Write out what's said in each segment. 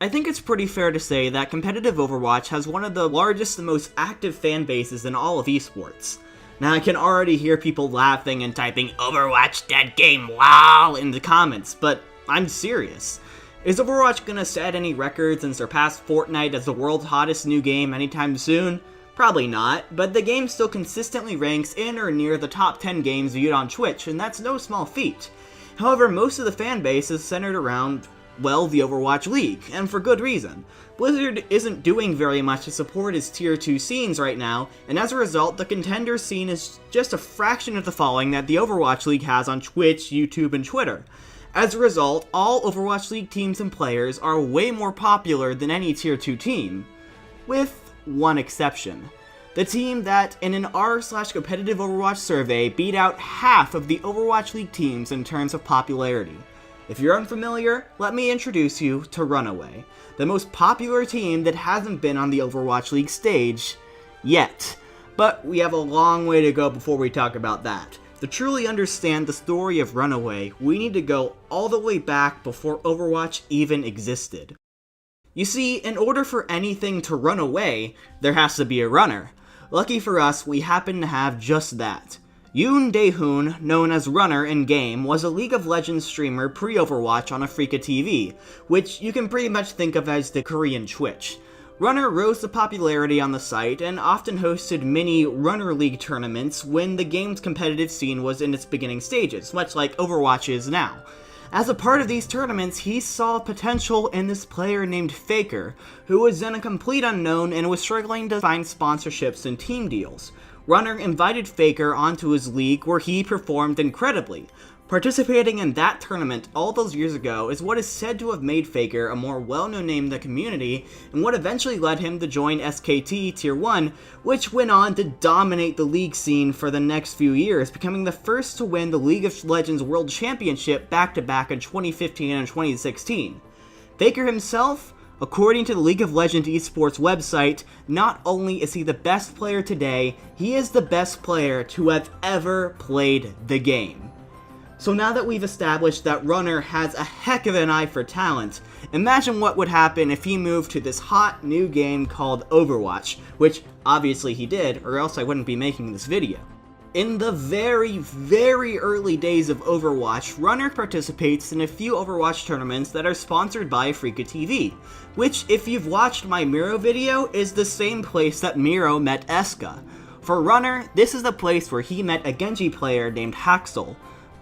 I think it's pretty fair to say that competitive Overwatch has one of the largest and most active fan bases in all of eSports. Now I can already hear people laughing and typing "Overwatch dead game, lol" in the comments, but I'm serious. Is Overwatch gonna set any records and surpass Fortnite as the world's hottest new game anytime soon? Probably not, but the game still consistently ranks in or near the top 10 games viewed on Twitch, and that's no small feat. However, most of the fan base is centered around, well, the Overwatch League, and for good reason. Blizzard isn't doing very much to support its tier 2 scenes right now, and as a result, the Contenders scene is just a fraction of the following that the Overwatch League has on Twitch, YouTube, and Twitter. As a result, all Overwatch League teams and players are way more popular than any tier 2 team. With one exception. The team that, in an r/competitive Overwatch survey, beat out half of the Overwatch League teams in terms of popularity. If you're unfamiliar, let me introduce you to Runaway, the most popular team that hasn't been on the Overwatch League stage yet. But we have a long way to go before we talk about that. To truly understand the story of Runaway, we need to go all the way back before Overwatch even existed. You see, in order for anything to run away, there has to be a runner. Lucky for us, we happen to have just that. Yoon Dae-hoon, known as Runner in-game, was a League of Legends streamer pre-Overwatch on Africa TV, which you can pretty much think of as the Korean Twitch. Runner rose to popularity on the site and often hosted mini Runner League tournaments when the game's competitive scene was in its beginning stages, much like Overwatch is now. As a part of these tournaments, he saw potential in this player named Faker, who was then a complete unknown and was struggling to find sponsorships and team deals. Runner invited Faker onto his league where he performed incredibly. Participating in that tournament all those years ago is what is said to have made Faker a more well-known name in the community, and what eventually led him to join SKT Tier 1, which went on to dominate the league scene for the next few years, becoming the first to win the League of Legends World Championship back-to-back in 2015 and 2016. Faker himself, according to the League of Legends eSports website, not only is he the best player today, he is the best player to have ever played the game. So now that we've established that Runner has a heck of an eye for talent, imagine what would happen if he moved to this hot new game called Overwatch, which obviously he did, or else I wouldn't be making this video. In the very, very early days of Overwatch, Runner participates in a few Overwatch tournaments that are sponsored by Africa TV, which, if you've watched my Miro video, is the same place that Miro met Eska. For Runner, this is the place where he met a Genji player named Haxel.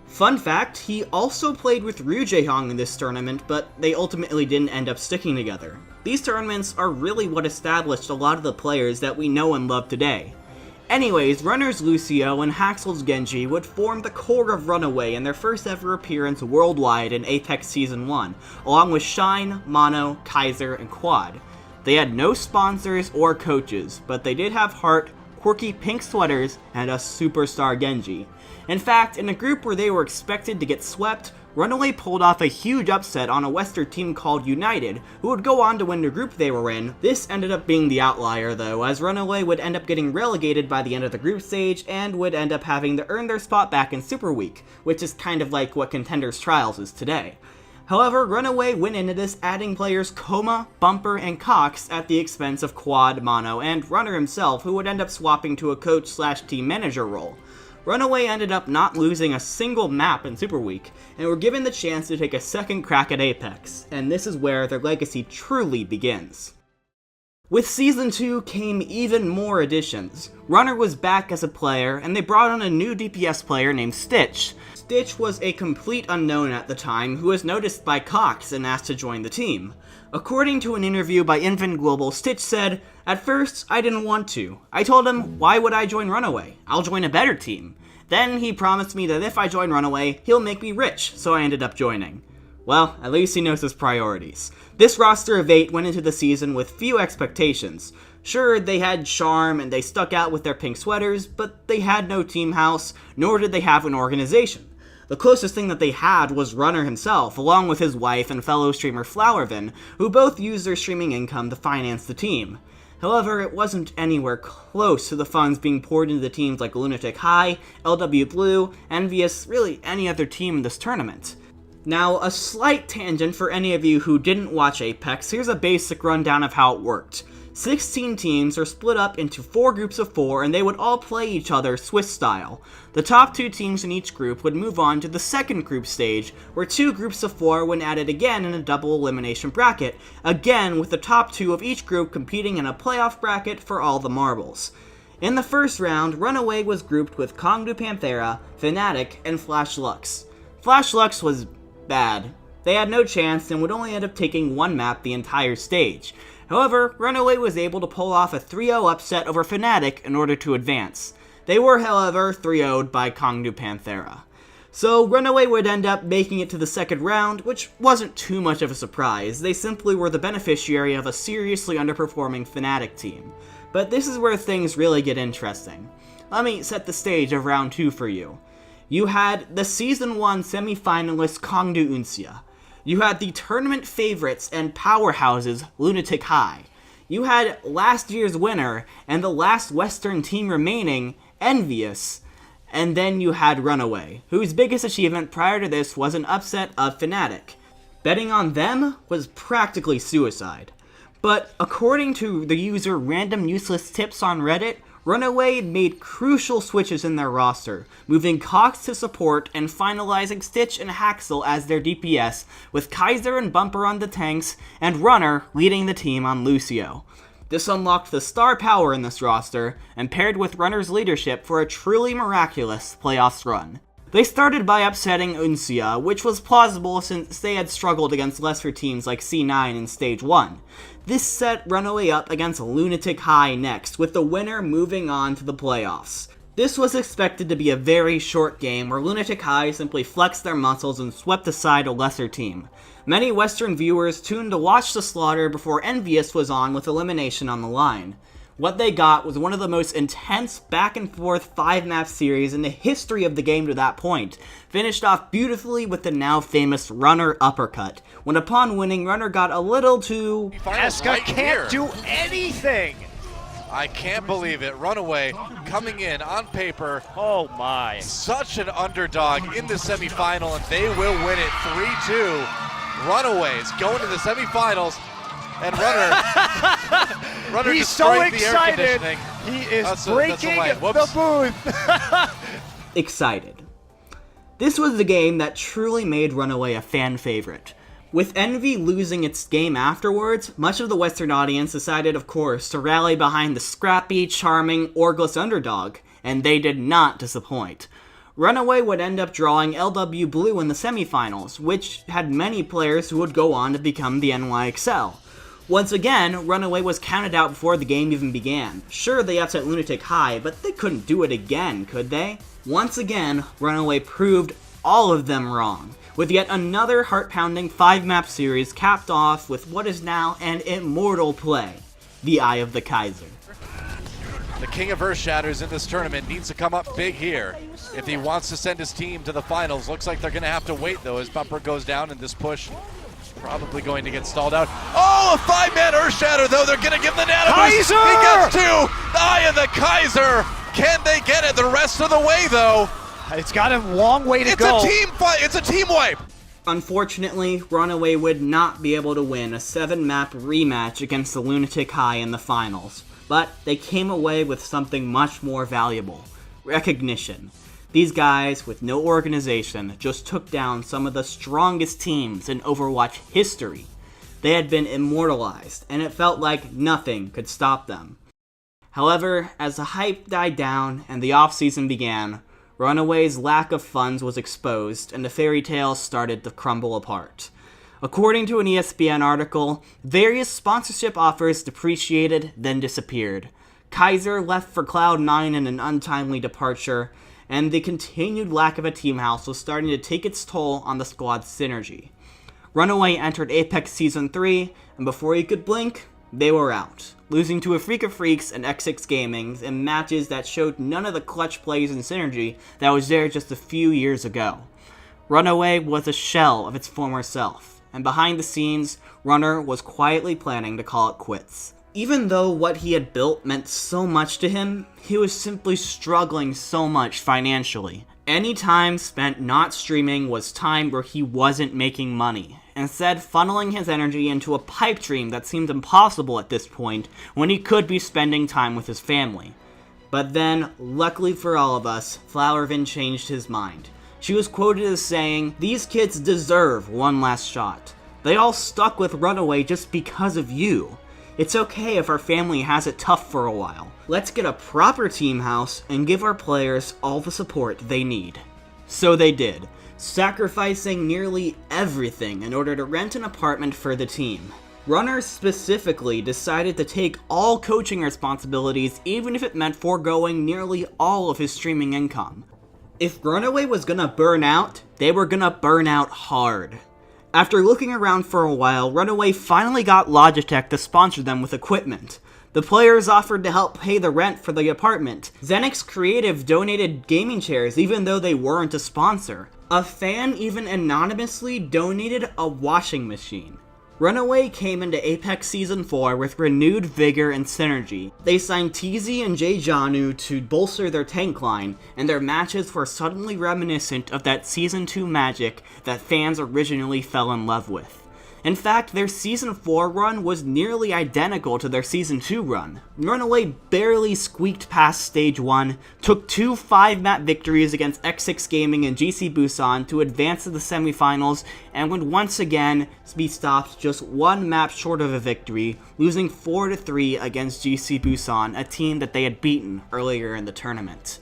Fun fact, he also played with Ryu Jae-hong in this tournament, but they ultimately didn't end up sticking together. These tournaments are really what established a lot of the players that we know and love today. Anyways, Runner's Lucio and Haxel's Genji would form the core of Runaway in their first ever appearance worldwide in Apex Season 1, along with Shine, Mono, Kaiser, and Quad. They had no sponsors or coaches, but they did have heart, quirky pink sweaters, and a superstar Genji. In fact, in a group where they were expected to get swept, Runaway pulled off a huge upset on a Western team called United, who would go on to win the group they were in. This ended up being the outlier though, as Runaway would end up getting relegated by the end of the group stage and would end up having to earn their spot back in Super Week, which is kind of like what Contenders Trials is today. However, Runaway went into this adding players Coma, Bumper, and Cox at the expense of Quad, Mono, and Runner himself, who would end up swapping to a coach/team manager role. Runaway ended up not losing a single map in Super Week, and were given the chance to take a second crack at Apex, and this is where their legacy truly begins. With Season 2 came even more additions. Runner was back as a player, and they brought on a new DPS player named Stitch. Stitch was a complete unknown at the time who was noticed by Cox and asked to join the team. According to an interview by Invin Global, Stitch said, "At first, I didn't want to. I told him, why would I join Runaway? I'll join a better team. Then he promised me that if I join Runaway, he'll make me rich, so I ended up joining." Well, at least he knows his priorities. This roster of 8 went into the season with few expectations. Sure, they had charm and they stuck out with their pink sweaters, but they had no team house, nor did they have an organization. The closest thing that they had was Runner himself, along with his wife and fellow streamer Flowervin, who both used their streaming income to finance the team. However, it wasn't anywhere close to the funds being poured into the teams like Lunatic High, LW Blue, Envious, really any other team in this tournament. Now, a slight tangent for any of you who didn't watch Apex, here's a basic rundown of how it worked. 16 teams are split up into 4 groups of 4, and they would all play each other Swiss style. The top 2 teams in each group would move on to the second group stage, where 2 groups of 4 were added again in a double elimination bracket, again with the top 2 of each group competing in a playoff bracket for all the marbles. In the first round, Runaway was grouped with Kongdu Panthera, Fnatic, and Flash Lux. Flash Lux was bad. They had no chance and would only end up taking 1 map the entire stage. However, Runaway was able to pull off a 3-0 upset over Fnatic in order to advance. They were, however, 3-0'd by Kongdu Panthera. So Runaway would end up making it to the second round, which wasn't too much of a surprise. They simply were the beneficiary of a seriously underperforming Fnatic team. But this is where things really get interesting. Let me set the stage of round 2 for you. You had the Season 1 semi-finalist Kongdu Uncia. You had the tournament favorites and powerhouses Lunatic High. You had last year's winner and the last Western team remaining, Envious. And then you had Runaway, whose biggest achievement prior to this was an upset of Fnatic. Betting on them was practically suicide. But according to the user Random Useless Tips on Reddit, Runaway made crucial switches in their roster, moving Cox to support and finalizing Stitch and Haxel as their DPS, with Kaiser and Bumper on the tanks, and Runner leading the team on Lucio. This unlocked the star power in this roster, and paired with Runner's leadership for a truly miraculous playoffs run. They started by upsetting Uncia, which was plausible since they had struggled against lesser teams like C9 in Stage 1. This set Runaway up against Lunatic High next, with the winner moving on to the playoffs. This was expected to be a very short game where Lunatic High simply flexed their muscles and swept aside a lesser team. Many Western viewers tuned to watch the slaughter before Envious was on with elimination on the line. What they got was one of the most intense back-and-forth 5-map series in the history of the game to that point, finished off beautifully with the now famous Runner uppercut, when upon winning, Runner got a little too... Eska can't do anything! I can't believe it. Runaway coming in on paper. Oh my. Such an underdog in the semifinal, and they will win it 3-2. Runaways going to the semifinals. And Runner he's so excited. The he is breaking the booth. Excited. This was the game that truly made Runaway a fan favorite. With Envy losing its game afterwards, much of the Western audience decided, of course, to rally behind the scrappy, charming, orgless underdog, and they did not disappoint. Runaway would end up drawing LW Blue in the semifinals, which had many players who would go on to become the NYXL. Once again, Runaway was counted out before the game even began. Sure, they upset Lunatic High, but they couldn't do it again, could they? Once again, Runaway proved all of them wrong, with yet another heart-pounding 5-map series capped off with what is now an immortal play, the Eye of the Kaiser. The King of Earthshatters in this tournament needs to come up big here if he wants to send his team to the finals. Looks like they're going to have to wait, though, as Bumper goes down, and this push probably going to get stalled out. Oh, a 5-man Earthshatter, though. They're going to give the Nano boost. Kaiser! He gets 2. The Eye of the Kaiser. Can they get it the rest of the way, though? It's got a long way to go. It's a team fight. It's a team wipe. Unfortunately, Runaway would not be able to win a 7-map rematch against the Lunatic High in the finals, but they came away with something much more valuable: recognition. These guys, with no organization, just took down some of the strongest teams in Overwatch history. They had been immortalized, and it felt like nothing could stop them. However, as the hype died down and the off-season began, Runaway's lack of funds was exposed, and the fairy tale started to crumble apart. According to an ESPN article, various sponsorship offers depreciated, then disappeared. Kaiser left for Cloud9 in an untimely departure, and the continued lack of a team house was starting to take its toll on the squad's synergy. Runaway entered Apex Season 3, and before you could blink, they were out, losing to a Freak of Freaks and X6 Gaming in matches that showed none of the clutch plays and synergy that was there just a few years ago. Runaway was a shell of its former self, and behind the scenes, Runner was quietly planning to call it quits. Even though what he had built meant so much to him, he was simply struggling so much financially. Any time spent not streaming was time where he wasn't making money, instead funneling his energy into a pipe dream that seemed impossible at this point when he could be spending time with his family. But then, luckily for all of us, Flowervin changed his mind. She was quoted as saying, "These kids deserve one last shot. They all stuck with Runaway just because of you. It's okay if our family has it tough for a while. Let's get a proper team house and give our players all the support they need." So they did, sacrificing nearly everything in order to rent an apartment for the team. Runner specifically decided to take all coaching responsibilities even if it meant foregoing nearly all of his streaming income. If Runaway was gonna burn out, they were gonna burn out hard. After looking around for a while, Runaway finally got Logitech to sponsor them with equipment. The players offered to help pay the rent for the apartment. Xenix Creative donated gaming chairs even though they weren't a sponsor. A fan even anonymously donated a washing machine. Runaway came into Apex Season 4 with renewed vigor and synergy. They signed TZ and Jay Janu to bolster their tank line, and their matches were suddenly reminiscent of that Season 2 magic that fans originally fell in love with. In fact, their Season 4 run was nearly identical to their Season 2 run. Runaway barely squeaked past Stage 1, took 2 5-map victories against X6 Gaming and GC Busan to advance to the semifinals, and would once again be stopped just 1 map short of a victory, losing 4-3 against GC Busan, a team that they had beaten earlier in the tournament.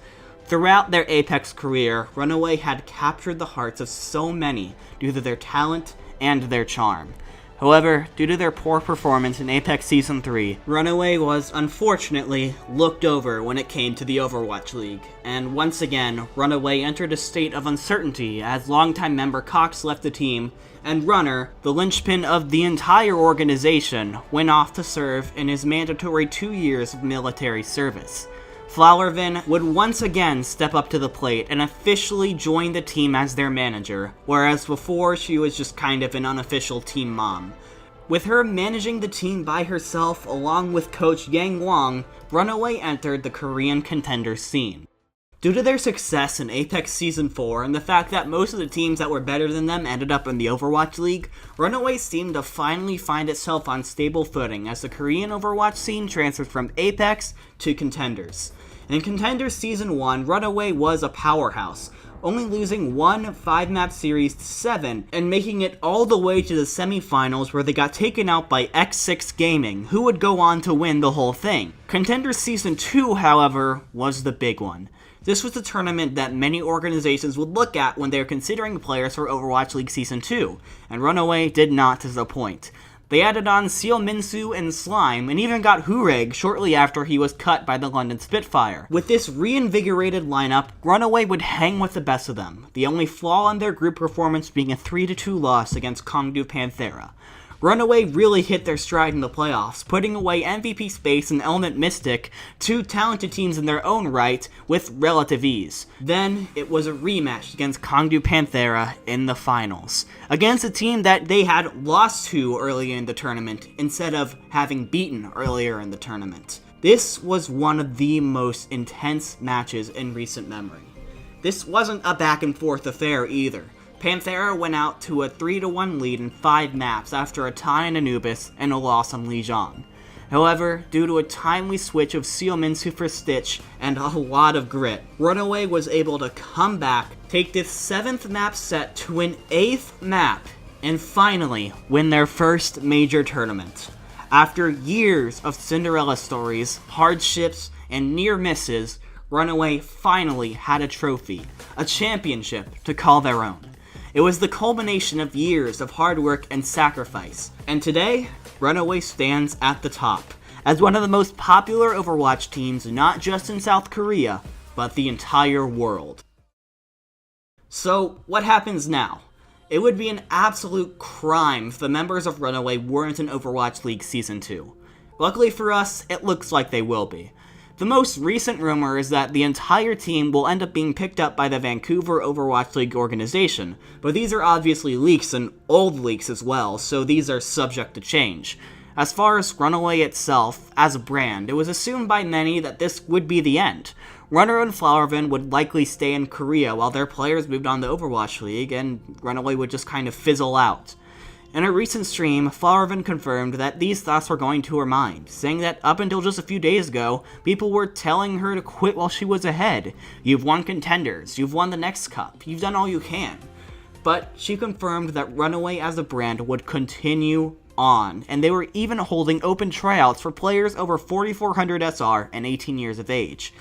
Throughout their Apex career, Runaway had captured the hearts of so many due to their talent and their charm. However, due to their poor performance in Apex Season 3, Runaway was unfortunately looked over when it came to the Overwatch League, and once again, Runaway entered a state of uncertainty as longtime member Cox left the team, and Runner, the linchpin of the entire organization, went off to serve in his mandatory 2 years of military service. Flowervin would once again step up to the plate and officially join the team as their manager, whereas before she was just kind of an unofficial team mom. With her managing the team by herself along with coach Yang Wang, Runaway entered the Korean Contenders scene. Due to their success in Apex Season 4 and the fact that most of the teams that were better than them ended up in the Overwatch League, Runaway seemed to finally find itself on stable footing as the Korean Overwatch scene transferred from Apex to Contenders. In Contenders Season 1, Runaway was a powerhouse, only losing 1 5-map series to 7, and making it all the way to the semifinals where they got taken out by X6 Gaming, who would go on to win the whole thing. Contenders Season 2, however, was the big one. This was the tournament that many organizations would look at when they were considering players for Overwatch League Season 2, and Runaway did not disappoint. They added on Seal Minsu and Slime, and even got Hureg shortly after he was cut by the London Spitfire. With this reinvigorated lineup, Runaway would hang with the best of them, the only flaw in their group performance being a 3-2 loss against Kongdu Panthera. Runaway really hit their stride in the playoffs, putting away MVP Space and Element Mystic, 2 talented teams in their own right, with relative ease. Then, it was a rematch against Kongdu Panthera in the finals, against a team that they had lost to earlier in the tournament, instead of having beaten earlier in the tournament. This was one of the most intense matches in recent memory. This wasn't a back and forth affair either. Panthera went out to a 3-1 lead in 5 maps after a tie in Anubis and a loss on Lijiang. However, due to a timely switch of Seal Minsu for Stitch and a lot of grit, Runaway was able to come back, take this 7th map set to an 8th map, and finally win their first major tournament. After years of Cinderella stories, hardships, and near misses, Runaway finally had a trophy, a championship to call their own. It was the culmination of years of hard work and sacrifice, and today, Runaway stands at the top, as one of the most popular Overwatch teams not just in South Korea, but the entire world. So, what happens now? It would be an absolute crime if the members of Runaway weren't in Overwatch League Season 2. Luckily for us, it looks like they will be. The most recent rumor is that the entire team will end up being picked up by the Vancouver Overwatch League organization, but these are obviously leaks and old leaks as well, so these are subject to change. As far as Runaway itself, as a brand, it was assumed by many that this would be the end. Runner and Flowervin would likely stay in Korea while their players moved on to Overwatch League, and Runaway would just kind of fizzle out. In a recent stream, Flowervin confirmed that these thoughts were going to her mind, saying that up until just a few days ago, people were telling her to quit while she was ahead. You've won Contenders, you've won the next cup, you've done all you can. But she confirmed that Runaway as a brand would continue on, and they were even holding open tryouts for players over 4400 SR and 18 years of age.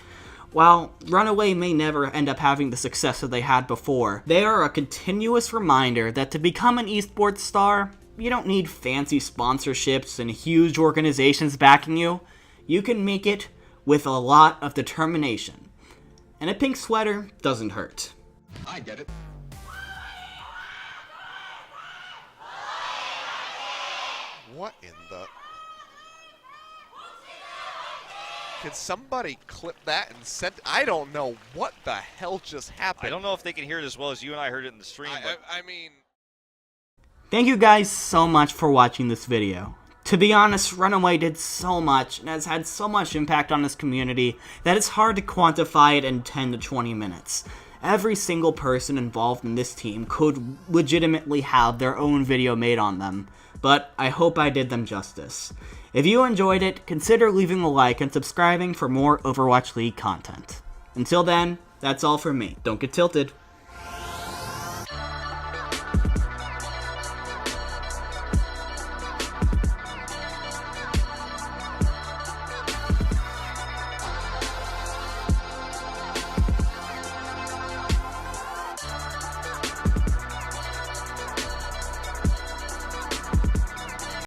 While Runaway may never end up having the success that they had before, they are a continuous reminder that to become an esports star, you don't need fancy sponsorships and huge organizations backing you. You can make it with a lot of determination. And a pink sweater doesn't hurt. I get it. What in the... Can somebody clip that and send... I don't know what the hell just happened. I don't know if they can hear it as well as you and I heard it in the stream. I mean... Thank you guys so much for watching this video. To be honest, Runaway did so much and has had so much impact on this community that it's hard to quantify it in 10 to 20 minutes. Every single person involved in this team could legitimately have their own video made on them, but I hope I did them justice. If you enjoyed it, consider leaving a like and subscribing for more Overwatch League content. Until then, that's all from me. Don't get tilted.